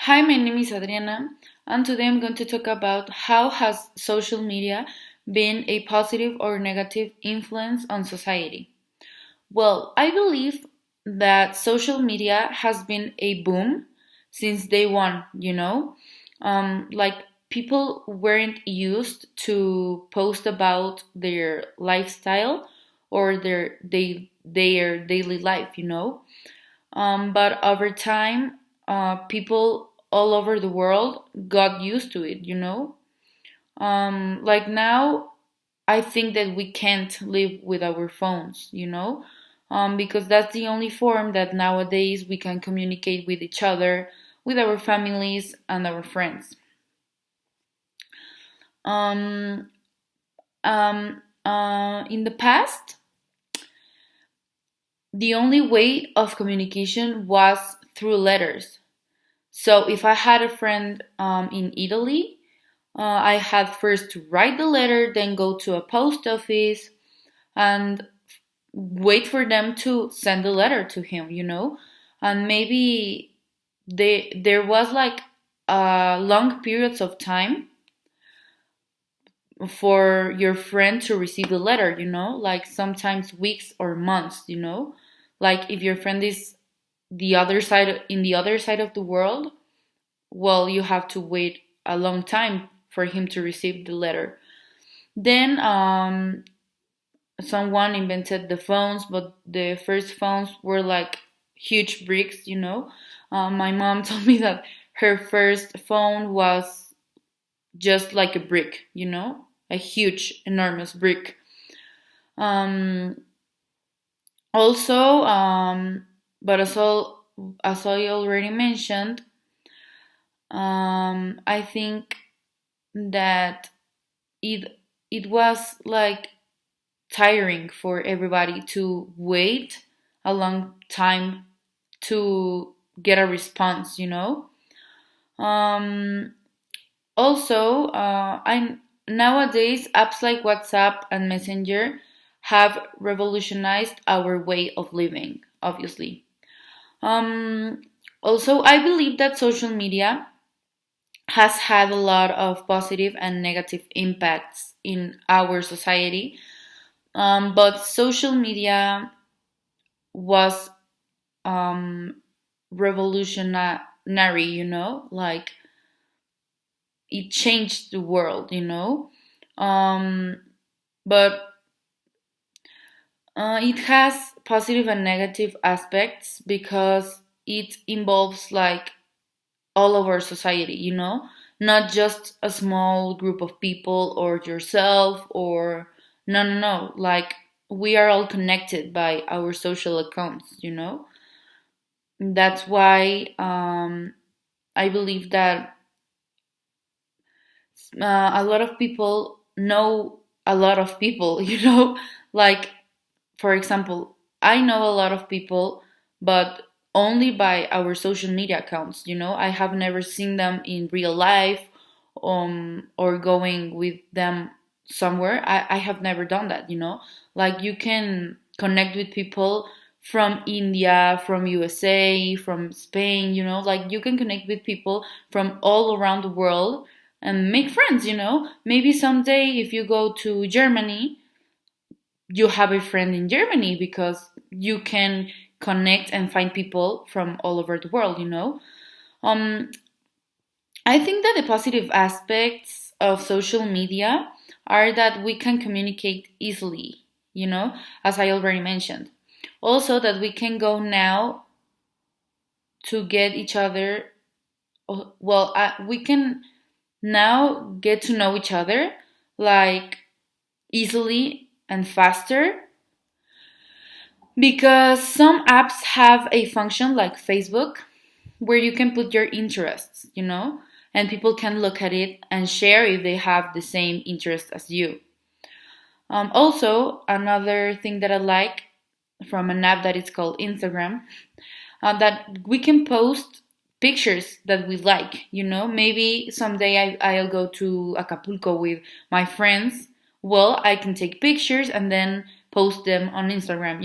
Hi, my name is Adriana, and today I'm going to talk about how has social media been a positive or negative influence on society. Well, I believe that social media has been a boom since day one, like people weren't used to post about their lifestyle or their daily life. But over time, people all over the world got used to it. Like now, I think that we can't live with our phones, because that's the only form that nowadays we can communicate with each other, with our families, and our friends. Um, in the past, the only way of communication was through letters. So if I had a friend in Italy, I had first to write the letter, then go to a post office and wait for them to send the letter to him. And maybe there was like long periods of time for your friend to receive the letter, like sometimes weeks or months. Like if your friend is the other side of the world, well, you have to wait a long time for him to receive the letter. Then someone invented the phones, but the first phones were like huge bricks. My mom told me that her first phone was just like a brick, a huge, enormous brick. Um, also, but as I already mentioned, I think that it was like tiring for everybody to wait a long time to get a response. Um, Also, I nowadays apps like WhatsApp and Messenger have revolutionized our way of living. Obviously, um, also I believe that social media has had a lot of positive and negative impacts in our society. But social media was revolutionary, like it changed the world. Um, but it has positive and negative aspects because it involves like all of our society, not just a small group of people or yourself or no, like we are all connected by our social accounts. That's why I believe that a lot of people know a lot of people. Like, for example, I know a lot of people, but only by our social media accounts. I have never seen them in real life, or going with them somewhere. I have never done that. Like, you can connect with people from India, from USA, from Spain. Like, you can connect with people from all around the world and make friends. Maybe someday if you go to Germany, you have a friend in Germany because you can connect and find people from all over the world. Um, I think that the positive aspects of social media are that we can communicate easily, as I already mentioned. Also, that we can go now to get each other, well, we can now get to know each other like easily and faster because some apps have a function like Facebook where you can put your interests, and people can look at it and share if they have the same interest as you. Also, another thing that I like from an app that is called Instagram, that we can post pictures that we like. Maybe someday I'll go to Acapulco with my friends. Well, I can take pictures and then post them on Instagram.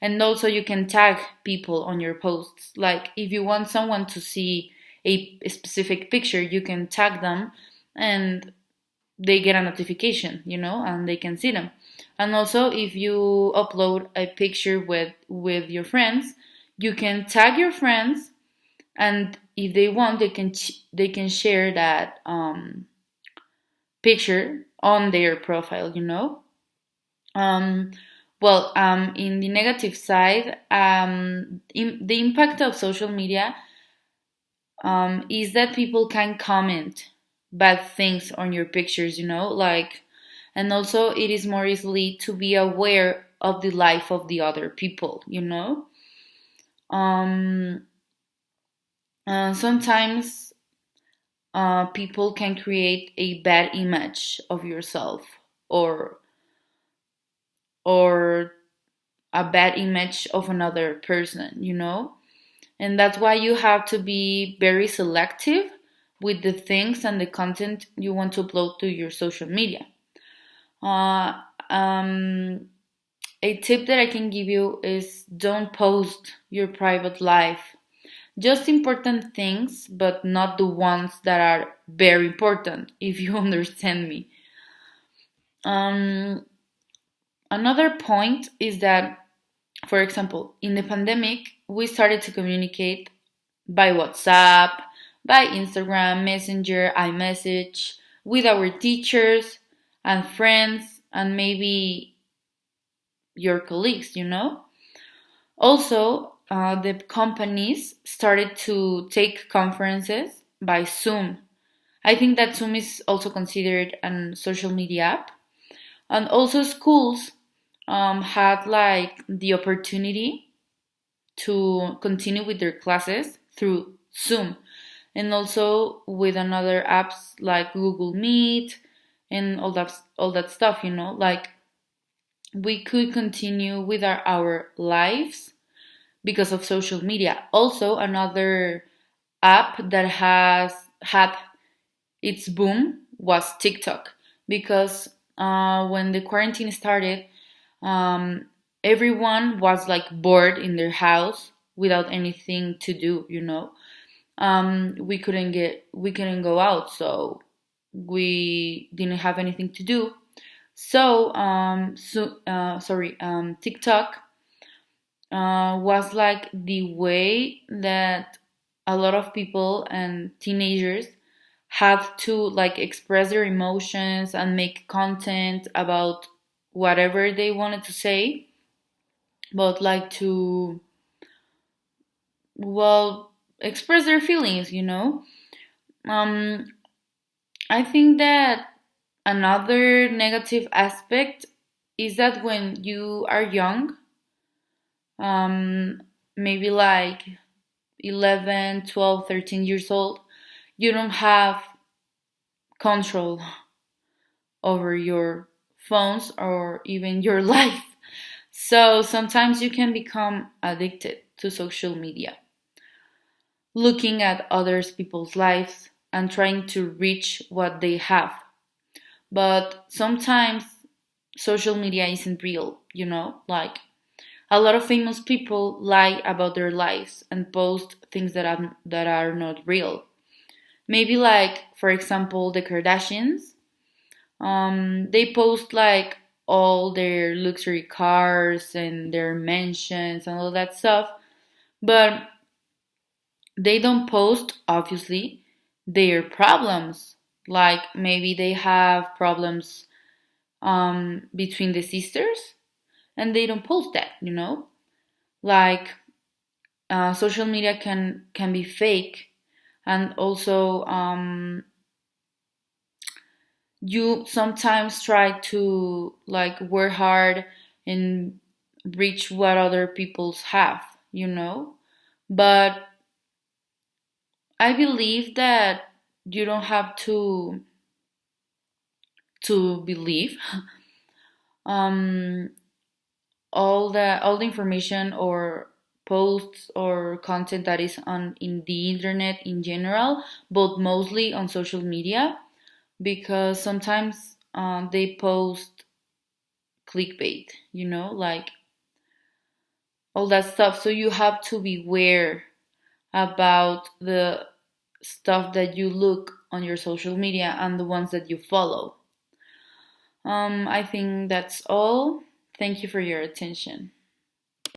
And also you can tag people on your posts. Like if you want someone to see a specific picture, you can tag them and they get a notification, and they can see them. And also, if you upload a picture with your friends, you can tag your friends, and if they want, they can share that picture on their profile. Um, well, in the negative side, the impact of social media is that people can comment bad things on your pictures, and also it is more easily to be aware of the life of the other people. Um, Sometimes people can create a bad image of yourself, or or a bad image of another person. And that's why you have to be very selective with the things and the content you want to upload to your social media. Uh, um, a tip that I can give you is don't post your private life. Just important things, but not the ones that are very important, if you understand me. Um, Another point is that, for example, in the pandemic, we started to communicate by WhatsApp, by Instagram, Messenger, iMessage, with our teachers and friends, and maybe your colleagues. Also, the companies started to take conferences by Zoom. I think that Zoom is also considered a social media app. And also, schools had like the opportunity to continue with their classes through Zoom, and also with another apps like Google Meet and all that stuff. Like, we could continue with our lives because of social media. Also, another app that has had its boom was TikTok, because when the quarantine started, um, everyone was like bored in their house without anything to do. We couldn't go out, so we didn't have anything to do. So TikTok was like the way that a lot of people and teenagers had to like express their emotions and make content about whatever they wanted to say, but like to, well, express their feelings. um I think that another negative aspect is that when you are young, um maybe like 11, 12, 13 years old, you don't have control over your phones or even your life. So sometimes you can become addicted to social media, looking at others people's lives and trying to reach what they have. But sometimes social media isn't real. Like, a lot of famous people lie about their lives and post things that are not real. Maybe, like, for example, the Kardashians. They post like all their luxury cars and their mansions and all that stuff, but they don't post, obviously, their problems. Like, maybe they have problems between the sisters, and they don't post that. Like, social media can be fake, and also you sometimes try to like work hard and reach what other people's have. But I believe that you don't have to believe um all the information or posts or content that is on in the internet in general, but mostly on social media, because sometimes they post clickbait, like all that stuff. So you have to beware about stuff that you look on your social media and the ones that you follow. I think that's all. Thank you for your attention.